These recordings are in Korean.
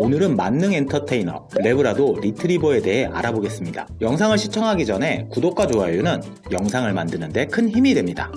오늘은 만능 엔터테이너 레브라도 리트리버에 대해 알아보겠습니다. 영상을 시청하기 전에 구독과 좋아요는 영상을 만드는 데 큰 힘이 됩니다.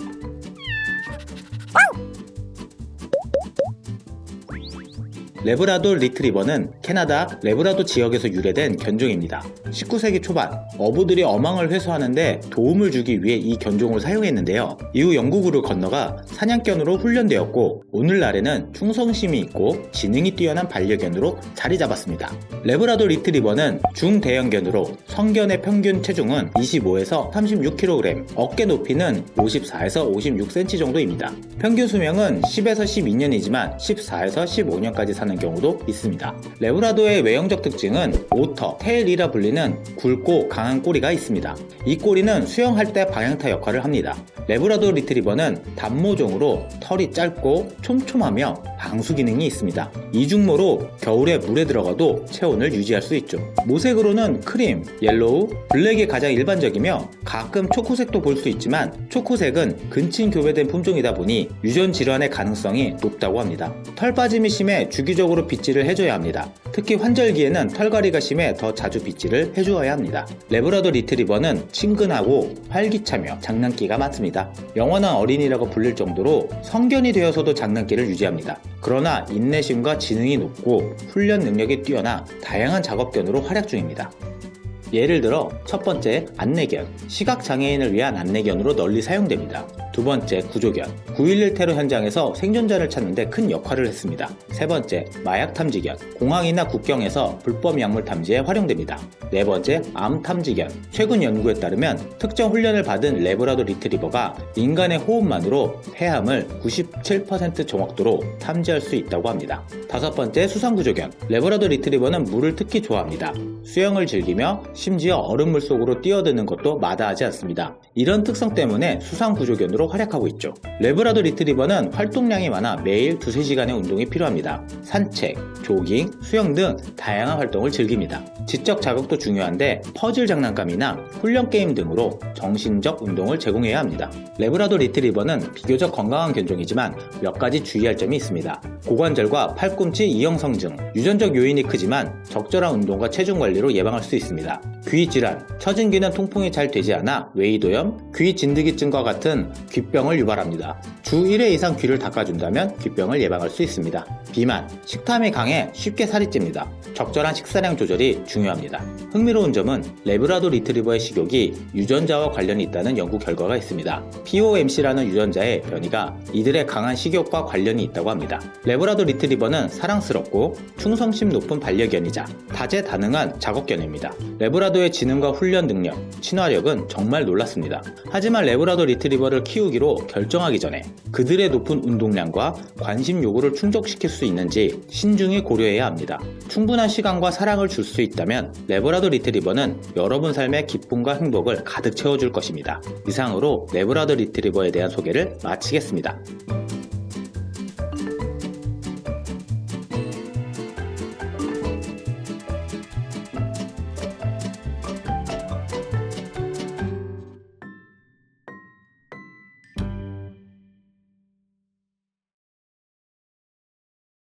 레브라도 리트리버는 캐나다 레브라도 지역에서 유래된 견종입니다. 19세기 초반 어부들이 어망을 회수하는데 도움을 주기 위해 이 견종을 사용했는데요. 이후 영국으로 건너가 사냥견으로 훈련되었고 오늘날에는 충성심이 있고 지능이 뛰어난 반려견으로 자리 잡았습니다. 레브라도 리트리버는 중대형견으로 성견의 평균 체중은 25에서 36kg, 어깨 높이는 54에서 56cm 정도입니다. 평균 수명은 10에서 12년이지만 14에서 15년까지 사는 경우도 있습니다. 레브라도의 외형적 특징은 오터, 테일이라 불리는 굵고 강한 꼬리가 있습니다. 이 꼬리는 수영할 때 방향타 역할을 합니다. 레브라도 리트리버는 단모종으로 털이 짧고 촘촘하며 방수 기능이 있습니다. 이중모로 겨울에 물에 들어가도 체온을 유지할 수 있죠. 모색으로는 크림, 옐로우, 블랙이 가장 일반적이며 가끔 초코색도 볼 수 있지만 초코색은 근친 교배된 품종이다 보니 유전 질환의 가능성이 높다고 합니다. 털 빠짐이 심해 주기적으로 빗질을 해줘야 합니다. 특히 환절기에는 털갈이가 심해 더 자주 빗질을 해주어야 합니다. 레브라도 리트리버는 친근하고 활기차며 장난기가 많습니다. 영원한 어린이라고 불릴 정도로 성견이 되어서도 장난기를 유지합니다. 그러나 인내심과 지능이 높고 훈련 능력이 뛰어나 다양한 작업견으로 활약 중입니다. 예를 들어 첫 번째 안내견, 시각장애인을 위한 안내견으로 널리 사용됩니다. 두 번째 구조견, 9.11 테러 현장에서 생존자를 찾는데 큰 역할을 했습니다. 세 번째 마약 탐지견, 공항이나 국경에서 불법 약물 탐지에 활용됩니다. 네 번째 암 탐지견, 최근 연구에 따르면 특정 훈련을 받은 레브라도 리트리버가 인간의 호흡만으로 폐암을 97% 정확도로 탐지할 수 있다고 합니다. 다섯 번째 수상구조견, 레브라도 리트리버는 물을 특히 좋아합니다. 수영을 즐기며 심지어 얼음물 속으로 뛰어드는 것도 마다하지 않습니다. 이런 특성 때문에 수상구조견으로 활약하고 있죠. 레브라도 리트리버는 활동량이 많아 매일 2-3시간의 운동이 필요합니다. 산책, 조깅, 수영 등 다양한 활동을 즐깁니다. 지적 자극도 중요한데 퍼즐 장난감이나 훈련 게임 등으로 정신적 운동을 제공해야 합니다. 레브라도 리트리버는 비교적 건강한 견종이지만 몇 가지 주의할 점이 있습니다. 고관절과 팔꿈치 이형성증, 유전적 요인이 크지만 적절한 운동과 체중 관리로 예방할 수 있습니다. 귀 질환, 처진 귀는 통풍이 잘 되지 않아 웨이도염, 귀 진드기증과 같은 귀병을 유발합니다. 주 1회 이상 귀를 닦아준다면 귀병을 예방할 수 있습니다. 비만, 식탐이 강해 쉽게 살이 찝니다. 적절한 식사량 조절이 중요합니다. 흥미로운 점은 레브라도 리트리버의 식욕이 유전자와 관련이 있다는 연구 결과가 있습니다. POMC라는 유전자의 변이가 이들의 강한 식욕과 관련이 있다고 합니다. 레브라도 리트리버는 사랑스럽고 충성심 높은 반려견이자 다재다능한 작업견입니다. 레브라도의 지능과 훈련 능력, 친화력은 정말 놀랍습니다. 하지만 레브라도 리트리버를 키우기로 결정하기 전에 그들의 높은 운동량과 관심 요구를 충족시킬 수 있는지 신중히 고려해야 합니다. 충분한 시간과 사랑을 줄 수 있다면 레브라도 리트리버는 여러분 삶의 기쁨과 행복을 가득 채워줄 것입니다. 이상으로 레브라도 리트리버에 대한 소개를 마치겠습니다.